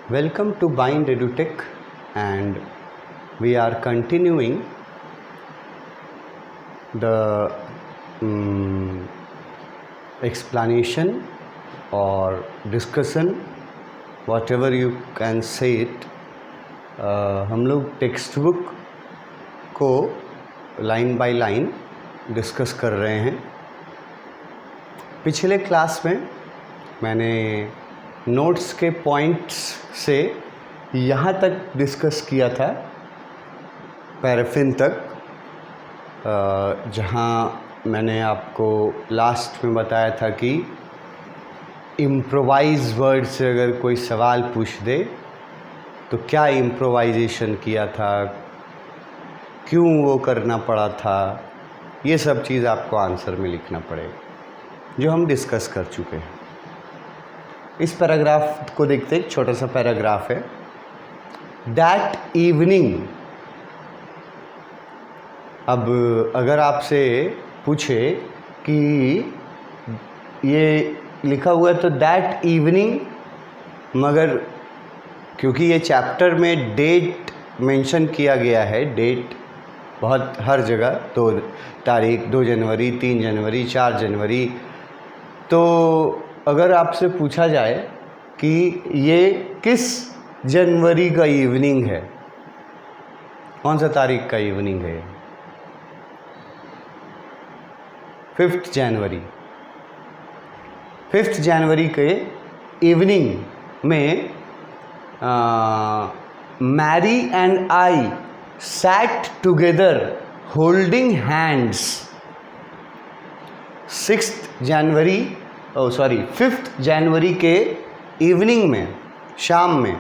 Welcome to Bind EduTech, and we are continuing the explanation or discussion, whatever you can say it. हम लोग text book को line by line discuss कर रहे हैं। पिछले class में मैंने नोट्स के पॉइंट्स से यहाँ तक डिस्कस किया था, पैराफिन तक, जहाँ मैंने आपको लास्ट में बताया था कि इम्प्रोवाइज वर्ड से अगर कोई सवाल पूछ दे तो क्या इम्प्रोवाइजेशन किया था, क्यों वो करना पड़ा था, ये सब चीज़ आपको आंसर में लिखना पड़ेगा, जो हम डिस्कस कर चुके हैं। इस पैराग्राफ को देखते हैं, एक छोटा सा पैराग्राफ है। That evening. अब अगर आपसे पूछे कि ये लिखा हुआ है तो दैट इवनिंग, मगर क्योंकि ये चैप्टर में डेट मेंशन किया गया है, डेट बहुत हर जगह, तो तारीख 2 जनवरी, 3 जनवरी, 4 जनवरी, तो अगर आपसे पूछा जाए कि ये किस जनवरी का इवनिंग है, कौन सा तारीख का इवनिंग है, 5 जनवरी। 5 जनवरी के इवनिंग में Mary and I sat together holding hands। 5th जनवरी के इवनिंग में, शाम में,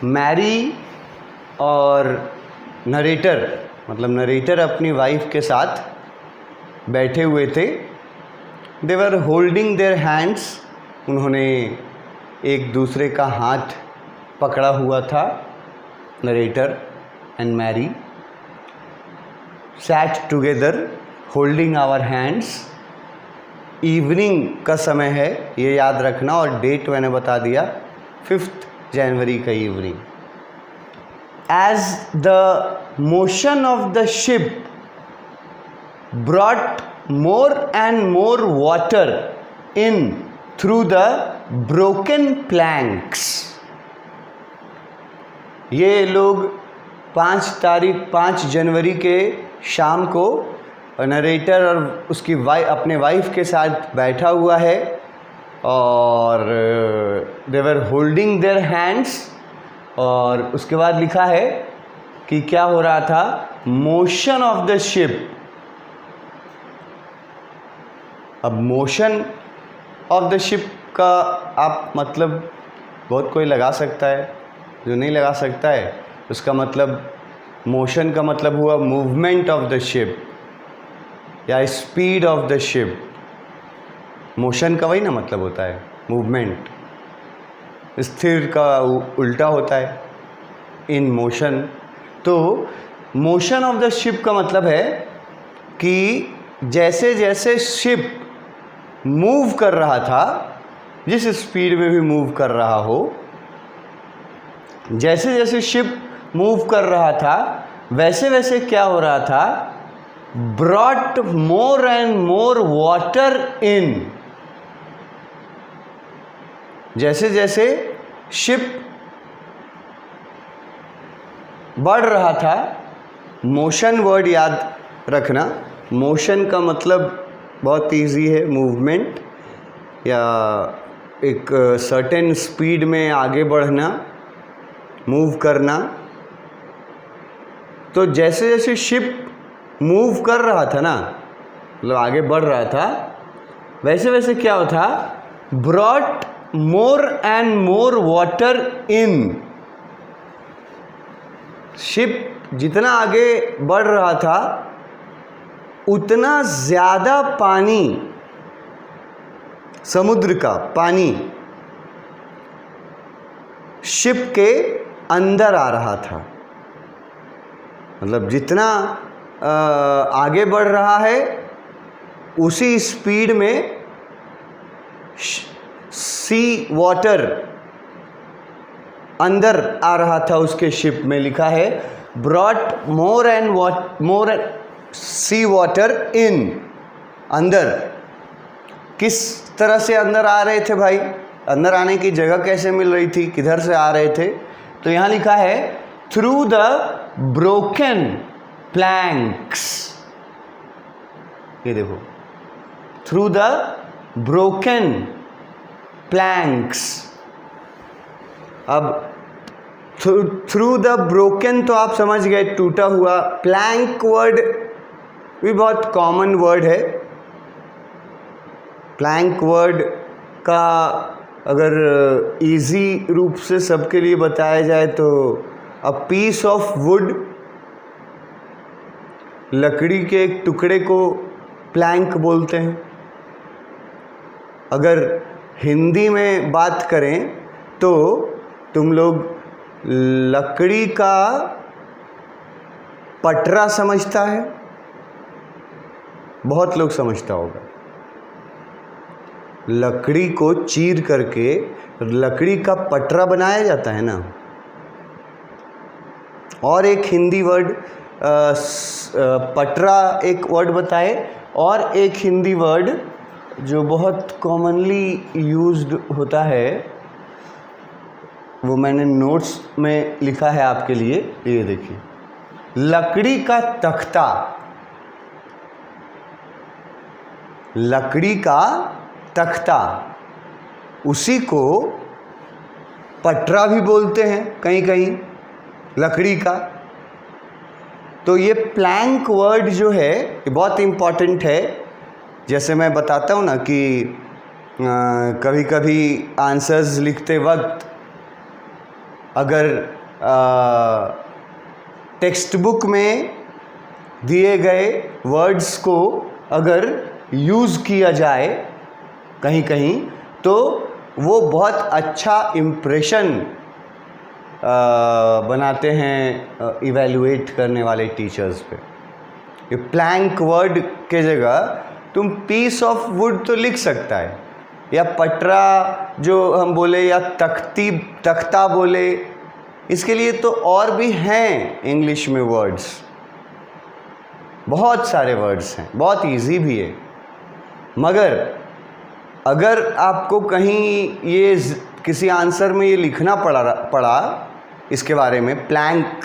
मैरी और नरेटर, मतलब नरेटर अपनी वाइफ के साथ बैठे हुए थे। They were holding their hands, उन्होंने एक दूसरे का हाथ पकड़ा हुआ था। Narrator and Mary sat together holding our hands। Evening का समय है, ये याद रखना, और डेट मैंने बता दिया, 5th जनवरी का evening. As the motion of the ship brought more and more water in through the broken planks। ये लोग 5 जनवरी के शाम को नरेटर और उसकी अपने वाइफ के साथ बैठा हुआ है, और दे वर होल्डिंग देयर हैंड्स, और उसके बाद लिखा है कि क्या हो रहा था, मोशन ऑफ द शिप। अब मोशन ऑफ द शिप का आप मतलब बहुत कोई लगा सकता है, जो नहीं लगा सकता है उसका मतलब, मोशन का मतलब हुआ मूवमेंट ऑफ द शिप या speed of the ship. Motion का वही ना मतलब होता है, मूवमेंट। स्थिर का उल्टा होता है इन मोशन। तो मोशन ऑफ द शिप का मतलब है कि जैसे जैसे शिप मूव कर रहा था, जिस स्पीड में भी मूव कर रहा हो, जैसे जैसे शिप मूव कर रहा था, वैसे वैसे क्या हो रहा था, brought more and more water in. जैसे जैसे शिप बढ़ रहा था, मोशन वर्ड याद रखना, मोशन का मतलब बहुत इजी है, मूवमेंट या एक सर्टेन स्पीड में आगे बढ़ना, मूव करना। तो जैसे जैसे शिप मूव कर रहा था ना, मतलब आगे बढ़ रहा था, वैसे वैसे क्या होता, brought more and more water in. Ship जितना आगे बढ़ रहा था, उतना ज़्यादा पानी, समुद्र का पानी शिप के अंदर आ रहा था। मतलब जितना आगे बढ़ रहा है, उसी स्पीड में सी वाटर अंदर आ रहा था उसके शिप में, लिखा है brought more C water in, अंदर। किस तरह से अंदर आ रहे थे भाई, अंदर आने की जगह कैसे मिल रही थी, किधर से आ रहे थे? तो यहाँ लिखा है थ्रू द ब्रोकन प्लैंक्स, ये देखो, थ्रू द ब्रोकन प्लैंक्स। अब थ्रू द ब्रोकन तो आप समझ गए, टूटा हुआ। प्लैंक वर्ड भी बहुत कॉमन वर्ड है। प्लैंक वर्ड का अगर इजी रूप से सबके लिए बताया जाए तो अ पीस ऑफ वुड, लकड़ी के एक टुकड़े को प्लैंक बोलते हैं। अगर हिंदी में बात करें तो तुम लोग लकड़ी का पटरा समझता है, बहुत लोग समझता होगा। लकड़ी को चीर करके लकड़ी का पटरा बनाया जाता है ना। और एक हिंदी वर्ड, पटरा एक वर्ड बताए, और एक हिंदी वर्ड जो बहुत कॉमनली यूज्ड होता है, वो मैंने नोट्स में लिखा है आपके लिए, ये देखिए, लकड़ी का तख्ता। लकड़ी का तख्ता, उसी को पटरा भी बोलते हैं कहीं कहीं, लकड़ी का। तो ये प्लैंक वर्ड जो है ये बहुत इम्पॉर्टेंट है। जैसे मैं बताता हूँ ना कि कभी कभी आंसर्स लिखते वक्त अगर टेक्स्ट बुक में दिए गए वर्ड्स को अगर यूज़ किया जाए कहीं कहीं, तो वो बहुत अच्छा इम्प्रेशन बनाते हैं इवैल्यूएट करने वाले टीचर्स पे। ये प्लैंक वर्ड के जगह तुम पीस ऑफ वुड तो लिख सकता है, या पटरा जो हम बोले, या तख्ता बोले। इसके लिए तो और भी हैं इंग्लिश में वर्ड्स, बहुत सारे वर्ड्स हैं, बहुत इजी भी है। मगर अगर आपको कहीं ये किसी आंसर में ये लिखना पड़ा इसके बारे में प्लैंक,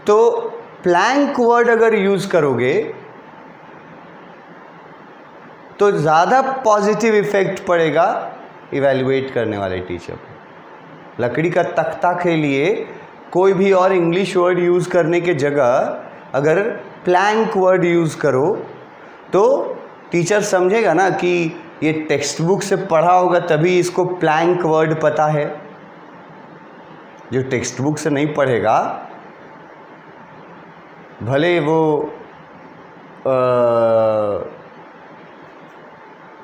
तो प्लैंक वर्ड अगर यूज़ करोगे तो ज़्यादा पॉजिटिव इफ़ेक्ट पड़ेगा इवैल्यूएट करने वाले टीचर पे। लकड़ी का तख्ता के लिए कोई भी और इंग्लिश वर्ड यूज़ करने के जगह अगर प्लैंक वर्ड यूज़ करो तो टीचर समझेगा ना कि ये टेक्स्ट बुक से पढ़ा होगा तभी इसको प्लैंक वर्ड पता है। जो टेक्स्ट बुक से नहीं पढ़ेगा, भले वो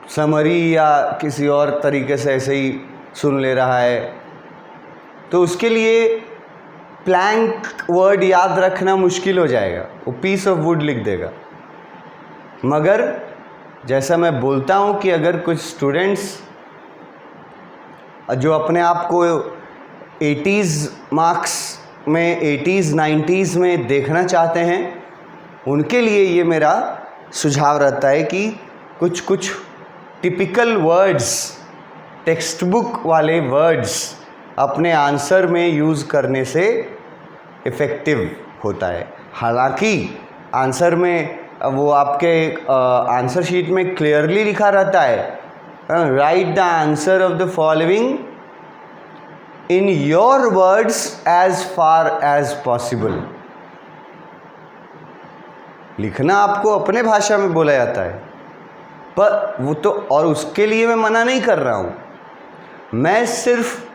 समरी या किसी और तरीके से ऐसे ही सुन ले रहा है, तो उसके लिए प्लैंक वर्ड याद रखना मुश्किल हो जाएगा, वो पीस ऑफ वुड लिख देगा। मगर जैसा मैं बोलता हूँ कि अगर कुछ स्टूडेंट्स जो अपने आप को 80s मार्क्स में, 80s 90s में देखना चाहते हैं, उनके लिए ये मेरा सुझाव रहता है कि कुछ कुछ टिपिकल वर्ड्स, टेक्स्ट बुक वाले वर्ड्स अपने आंसर में यूज़ करने से इफ़ेक्टिव होता है। हालांकि आंसर में वो आपके आंसर शीट में क्लियरली लिखा रहता है, write the answer of the following in your words as far as possible. लिखना आपको अपने भाषा में बोला जाता है, पर वो तो, और उसके लिए मैं मना नहीं कर रहा हूँ, मैं सिर्फ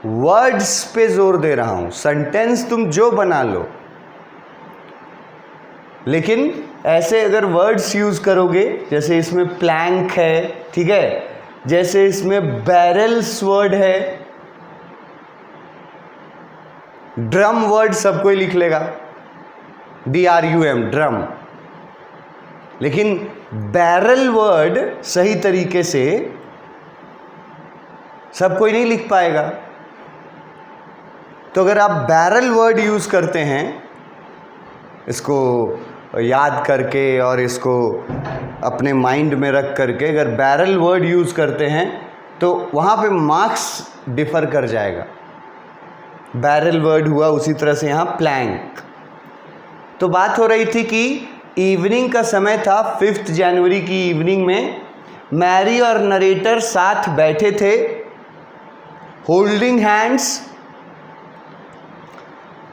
वर्ड्स पे जोर दे रहा हूँ। सेंटेंस तुम जो बना लो, लेकिन ऐसे अगर वर्ड्स यूज़ करोगे, जैसे इसमें प्लैंक है, ठीक है, जैसे इसमें बैरल्स वर्ड है, ड्रम वर्ड सब कोई लिख लेगा, DRUM, ड्रम, लेकिन बैरल वर्ड सही तरीके से सब कोई नहीं लिख पाएगा। तो अगर आप बैरल वर्ड यूज़ करते हैं, इसको याद करके और इसको अपने माइंड में रख करके अगर बैरल वर्ड यूज़ करते हैं तो वहाँ पे मार्क्स डिफ़र कर जाएगा। बैरल वर्ड हुआ, उसी तरह से यहाँ प्लैंक। तो बात हो रही थी कि इवनिंग का समय था, 5 जनवरी की इवनिंग में मैरी और नरेटर साथ बैठे थे, होल्डिंग हैंड्स।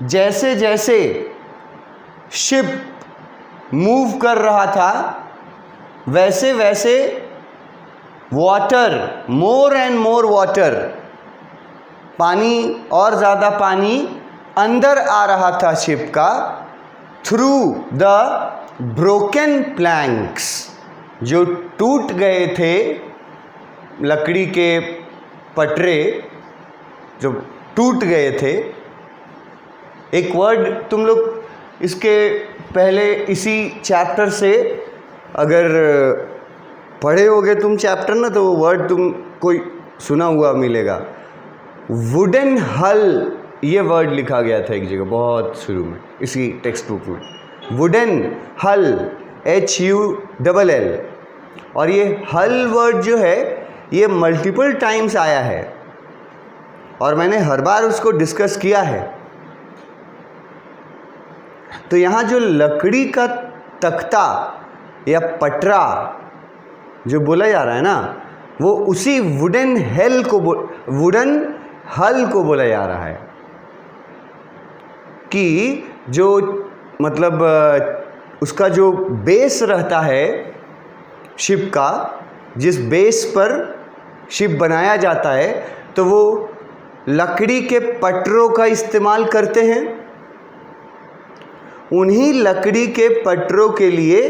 जैसे जैसे शिप मूव कर रहा था वैसे वैसे water, more and more water, पानी और ज़्यादा पानी अंदर आ रहा था शिप का, थ्रू द ब्रोकन प्लैंक्स, जो टूट गए थे लकड़ी के पटरे जो टूट गए थे। एक वर्ड तुम लोग इसके पहले इसी चैप्टर से अगर पढ़े होगे तुम चैप्टर ना, तो वो वर्ड तुम कोई सुना हुआ मिलेगा, वुडन हल। ये वर्ड लिखा गया था एक जगह बहुत शुरू में इसी टेक्स्ट बुक में, वुडन हल, HULL। और ये हल वर्ड जो है ये मल्टीपल टाइम्स आया है और मैंने हर बार उसको डिस्कस किया है। तो यहाँ जो लकड़ी का तख्ता या पटरा जो बोला जा रहा है ना, वो उसी वुडन हल को बोला जा रहा है कि जो मतलब उसका जो बेस रहता है शिप का, जिस बेस पर शिप बनाया जाता है, तो वो लकड़ी के पटरों का इस्तेमाल करते हैं। उन्हीं लकड़ी के पटरों के लिए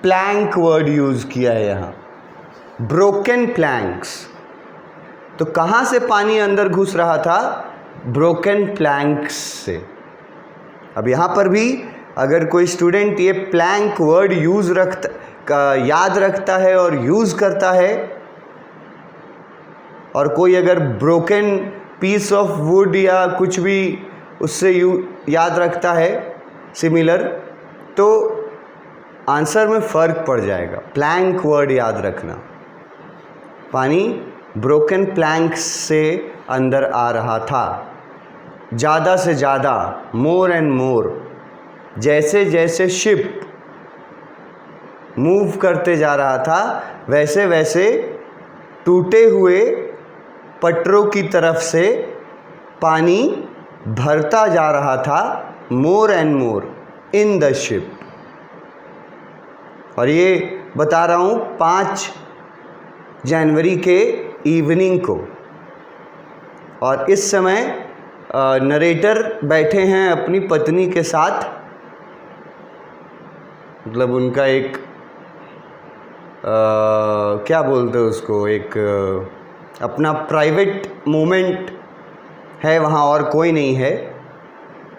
प्लैंक वर्ड यूज़ किया है यहाँ, ब्रोकन प्लैंक्स। तो कहाँ से पानी अंदर घुस रहा था? ब्रोकन प्लैंक्स से। अब यहाँ पर भी अगर कोई स्टूडेंट ये प्लैंक वर्ड याद रखता है और यूज़ करता है, और कोई अगर ब्रोकन पीस ऑफ वुड या कुछ भी उससे याद रखता है सिमिलर, तो आंसर में फ़र्क पड़ जाएगा। प्लैंक वर्ड याद रखना, पानी ब्रोकन प्लैंक्स से अंदर आ रहा था, ज़्यादा से ज़्यादा, मोर एंड मोर। जैसे जैसे शिप मूव करते जा रहा था वैसे वैसे टूटे हुए पटरों की तरफ से पानी भरता जा रहा था, more and more in the ship. और ये बता रहा हूँ 5 जनवरी के इवनिंग को। और इस समय नरेटर बैठे हैं अपनी पत्नी के साथ, मतलब उनका एक क्या बोलते हैं उसको, एक अपना प्राइवेट मोमेंट है वहाँ, और कोई नहीं है,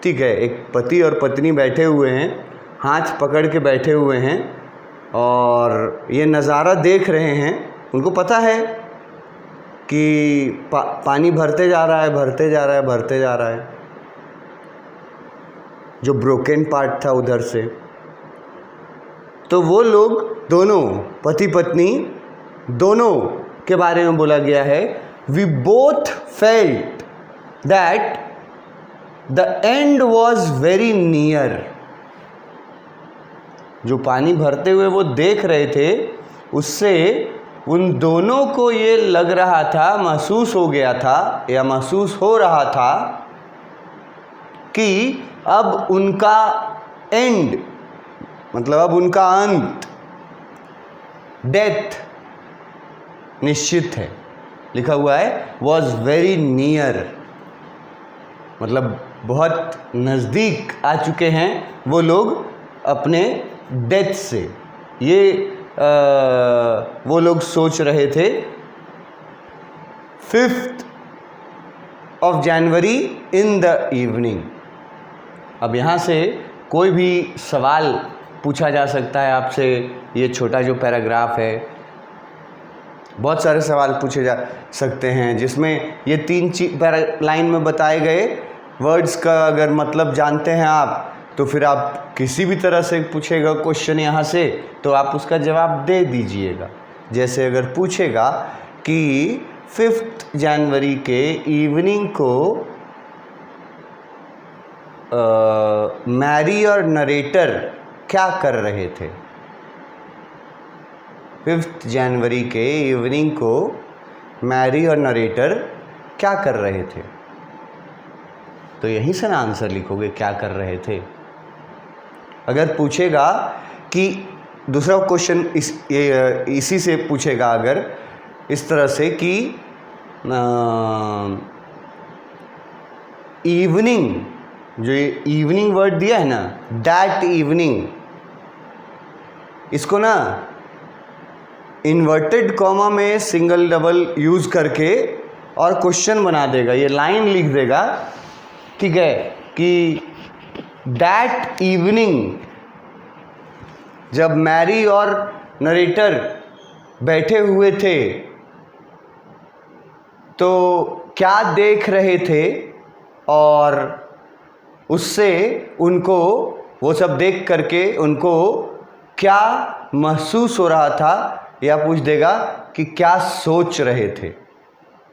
ठीक है। एक पति और पत्नी बैठे हुए हैं, हाथ पकड़ के बैठे हुए हैं और ये नज़ारा देख रहे हैं। उनको पता है कि पानी भरते जा रहा है, भरते जा रहा है, भरते जा रहा है, जो ब्रोकन पार्ट था उधर से। तो वो लोग दोनों, पति पत्नी दोनों के बारे में बोला गया है, we both felt that the end was very near. जो पानी भरते हुए वो देख रहे थे, उससे उन दोनों को ये लग रहा था, महसूस हो गया था या महसूस हो रहा था कि अब उनका एंड, मतलब अब उनका अंत, डेथ निश्चित है। लिखा हुआ है वॉज वेरी नियर, मतलब बहुत नज़दीक आ चुके हैं वो लोग अपने डेथ से। ये वो लोग सोच रहे थे। 5th of January in the evening. अब यहाँ से कोई भी सवाल पूछा जा सकता है आपसे। ये छोटा जो पैराग्राफ है, बहुत सारे सवाल पूछे जा सकते हैं, जिसमें ये 3 लाइन में बताए गए वर्ड्स का अगर मतलब जानते हैं आप तो फिर आप किसी भी तरह से पूछेगा क्वेश्चन यहाँ से तो आप उसका जवाब दे दीजिएगा। जैसे अगर पूछेगा कि 5 जनवरी के इवनिंग को मैरी और नरेटर क्या कर रहे थे। 5 जनवरी के इवनिंग को मैरी और नरेटर क्या कर रहे थे, तो यहीं से ना आंसर लिखोगे क्या कर रहे थे। अगर पूछेगा कि दूसरा क्वेश्चन इसी से पूछेगा, अगर इस तरह से कि इवनिंग, जो ये इवनिंग वर्ड दिया है ना, दैट इवनिंग, इसको ना इन्वर्टेड कॉमा में सिंगल डबल यूज़ करके और क्वेश्चन बना देगा, ये लाइन लिख देगा, ठीक है, कि दैट इवनिंग जब मैरी और नरेटर बैठे हुए थे तो क्या देख रहे थे और उससे उनको वो सब देख करके उनको क्या महसूस हो रहा था, या पूछ देगा कि क्या सोच रहे थे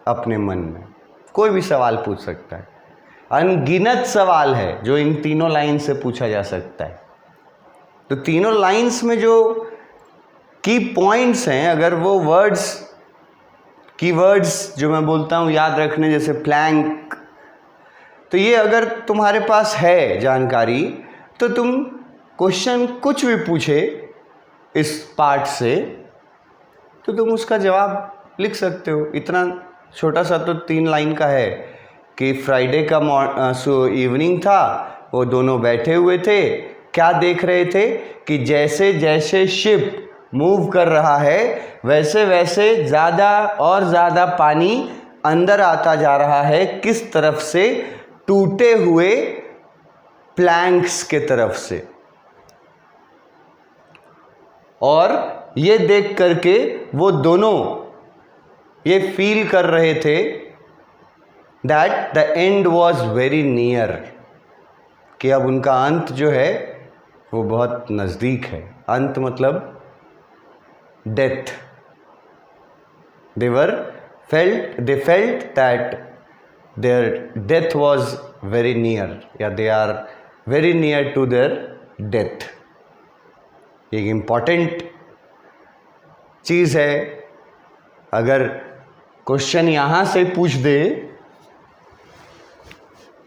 अपने मन में। कोई भी सवाल पूछ सकता है, अनगिनत सवाल है जो इन तीनों लाइन से पूछा जा सकता है। तो तीनों लाइंस में जो की पॉइंट्स हैं, अगर वो वर्ड्स कीवर्ड्स जो मैं बोलता हूँ याद रखने, जैसे प्लैंक, तो ये अगर तुम्हारे पास है जानकारी तो तुम क्वेश्चन कुछ भी पूछे इस पार्ट से तो तुम उसका जवाब लिख सकते हो। इतना छोटा सा तो 3 लाइन का है कि फ्राइडे का इवनिंग था, वो दोनों बैठे हुए थे, क्या देख रहे थे कि जैसे जैसे शिप मूव कर रहा है वैसे वैसे ज़्यादा और ज़्यादा पानी अंदर आता जा रहा है, किस तरफ से, टूटे हुए प्लैंक्स के तरफ से। और ये देख करके वो दोनों ये फील कर रहे थे that the end was very near, कि अब उनका अंत जो है वो बहुत नज़दीक है। अंत मतलब death. they felt that their death was very near, या they are very near to their death। एक इम्पॉर्टेंट चीज़ है, अगर क्वेश्चन यहाँ से पूछ दे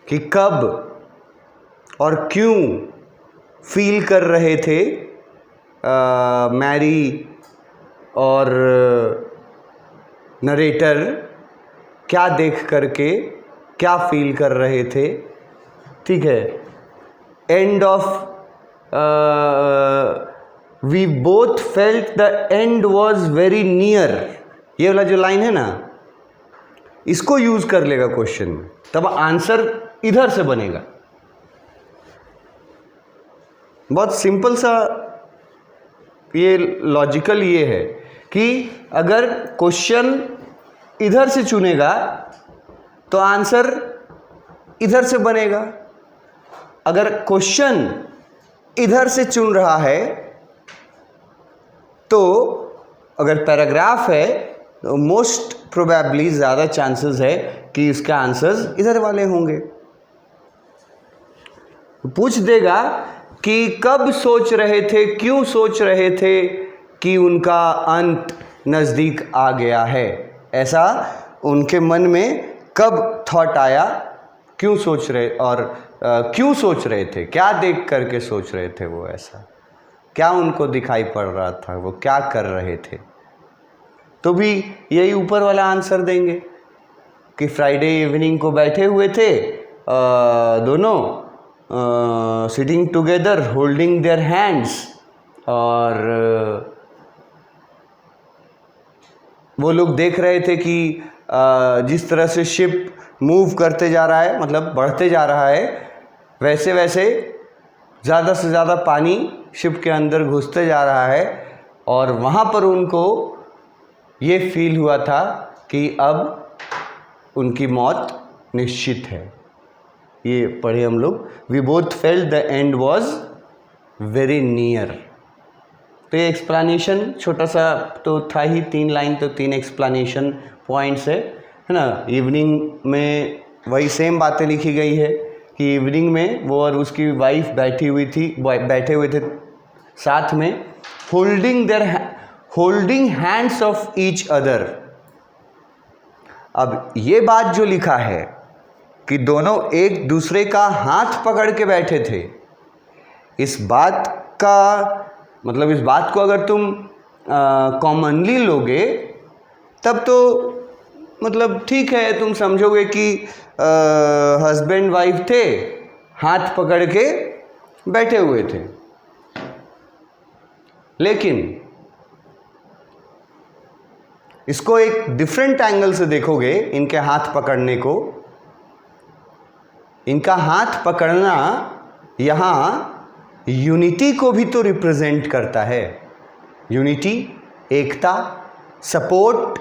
कि कब और क्यों फील कर रहे थे मैरी और नरेटर, क्या देख करके क्या फील कर रहे थे, ठीक है। End of we both felt the end was very near, ये वाला जो लाइन है ना, इसको यूज कर लेगा क्वेश्चन में, तब आंसर इधर से बनेगा। बहुत सिंपल सा ये लॉजिकल ये है कि अगर क्वेश्चन इधर से चुनेगा तो आंसर इधर से बनेगा, अगर क्वेश्चन इधर से चुन रहा है तो अगर पैराग्राफ है तो मोस्ट प्रोबेबली ज़्यादा चांसेस है कि इसका आंसर्स इधर वाले होंगे। पूछ देगा कि कब सोच रहे थे, क्यों सोच रहे थे कि उनका अंत नज़दीक आ गया है, ऐसा उनके मन में कब थॉट आया, क्यों सोच रहे, और क्यों सोच रहे थे, क्या देख करके सोच रहे थे, वो ऐसा क्या उनको दिखाई पड़ रहा था, वो क्या कर रहे थे, तो भी यही ऊपर वाला आंसर देंगे कि फ्राइडे इवनिंग को बैठे हुए थे दोनों sitting together holding their hands, और वो लोग देख रहे थे कि जिस तरह से शिप मूव करते जा रहा है, मतलब बढ़ते जा रहा है, वैसे वैसे ज़्यादा से ज़्यादा पानी शिप के अंदर घुसते जा रहा है, और वहाँ पर उनको ये फील हुआ था कि अब उनकी मौत निश्चित है। ये पढ़े हम लोग, we both felt the end was very near. तो ये एक्सप्लेनेशन छोटा सा तो था ही, 3 लाइन तो 3 एक्सप्लेनेशन पॉइंट्स है ना। इवनिंग में वही सेम बातें लिखी गई है कि इवनिंग में वो और उसकी वाइफ बैठे हुए थे साथ में, holding hands of each other. अब ये बात जो लिखा है कि दोनों एक दूसरे का हाथ पकड़ के बैठे थे, इस बात का मतलब, इस बात को अगर तुम कॉमनली लोगे तब तो मतलब ठीक है, तुम समझोगे कि हस्बैंड वाइफ थे, हाथ पकड़ के बैठे हुए थे। लेकिन इसको एक डिफरेंट एंगल से देखोगे, इनके हाथ पकड़ने को, इनका हाथ पकड़ना यहाँ यूनिटी को भी तो रिप्रेजेंट करता है। यूनिटी, एकता, सपोर्ट,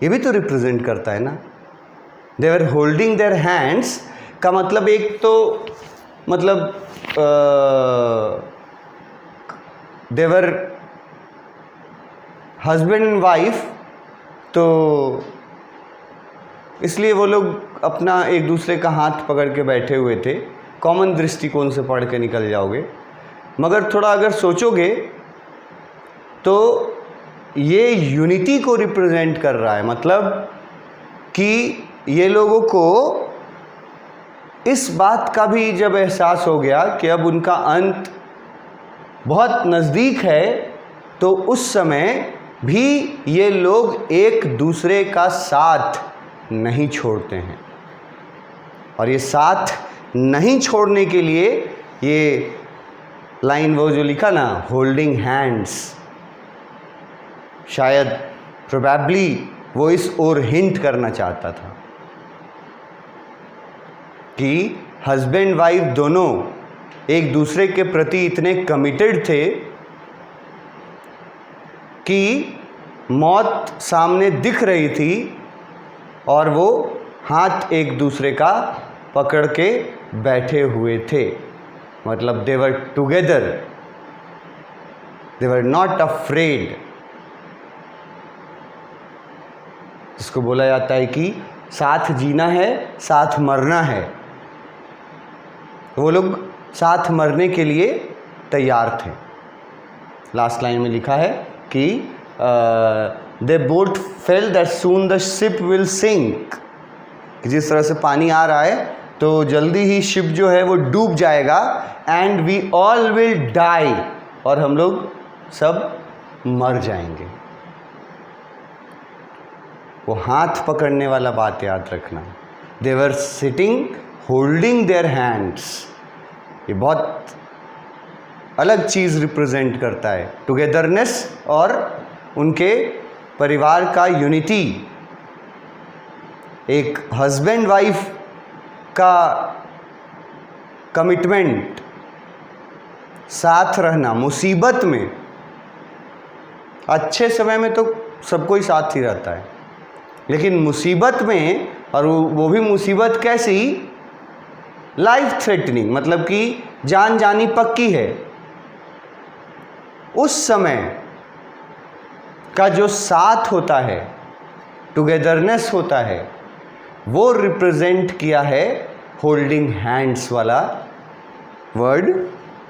ये भी तो रिप्रेजेंट करता है ना। दे वर होल्डिंग देयर हैंड्स का मतलब एक तो मतलब देवर हस्बैंड एंड वाइफ, तो इसलिए वो लोग अपना एक दूसरे का हाथ पकड़ के बैठे हुए थे। कॉमन दृष्टिकोण से पढ़ के निकल जाओगे, मगर थोड़ा अगर सोचोगे तो ये यूनिटी को रिप्रेजेंट कर रहा है। मतलब कि ये लोगों को इस बात का भी जब एहसास हो गया कि अब उनका अंत बहुत नज़दीक है, तो उस समय भी ये लोग एक दूसरे का साथ नहीं छोड़ते हैं। और ये साथ नहीं छोड़ने के लिए ये लाइन वो जो लिखा ना, होल्डिंग हैंड्स, शायद प्रोबेबली वो इस ओर हिंट करना चाहता था कि हस्बैंड वाइफ दोनों एक दूसरे के प्रति इतने कमिटेड थे कि मौत सामने दिख रही थी और वो हाथ एक दूसरे का पकड़ के बैठे हुए थे। मतलब they were together, they were not afraid. इसको बोला जाता है कि साथ जीना है, साथ मरना है। वो लोग साथ मरने के लिए तैयार थे। लास्ट लाइन में लिखा है कि they both felt that soon the ship will sink, जिस तरह से पानी आ रहा है तो जल्दी ही शिप जो है वो डूब जाएगा, and we all will die, और हम लोग सब मर जाएंगे। वो हाथ पकड़ने वाला बात याद रखना। They were sitting holding their hands, ये बहुत अलग चीज़ रिप्रेजेंट करता है, टुगेदरनेस और उनके परिवार का यूनिटी। एक हस्बैंड वाइफ का कमिटमेंट, साथ रहना मुसीबत में। अच्छे समय में तो सबको ही साथ ही रहता है, लेकिन मुसीबत में, और वो भी मुसीबत कैसी, लाइफ थ्रेटनिंग, मतलब कि जान जानी पक्की है, उस समय का जो साथ होता है, टुगेदरनेस होता है, वो रिप्रेजेंट किया है होल्डिंग हैंड्स वाला वर्ड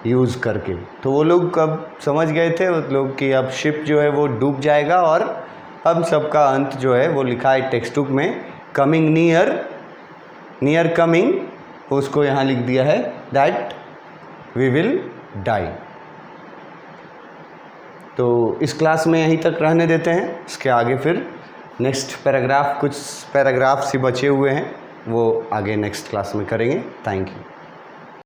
यूज़ करके। तो वो लोग कब समझ गए थे वो लोग कि अब शिप जो है वो डूब जाएगा, और अब सबका अंत जो है वो लिखा है टेक्स्ट बुक में, कमिंग नियर, नियर कमिंग, उसको यहाँ लिख दिया है दैट वी विल डाई। तो इस क्लास में यहीं तक रहने देते हैं। इसके आगे फिर नेक्स्ट पैराग्राफ, कुछ पैराग्राफ्स ही बचे हुए हैं, वो आगे नेक्स्ट क्लास में करेंगे। Thank you.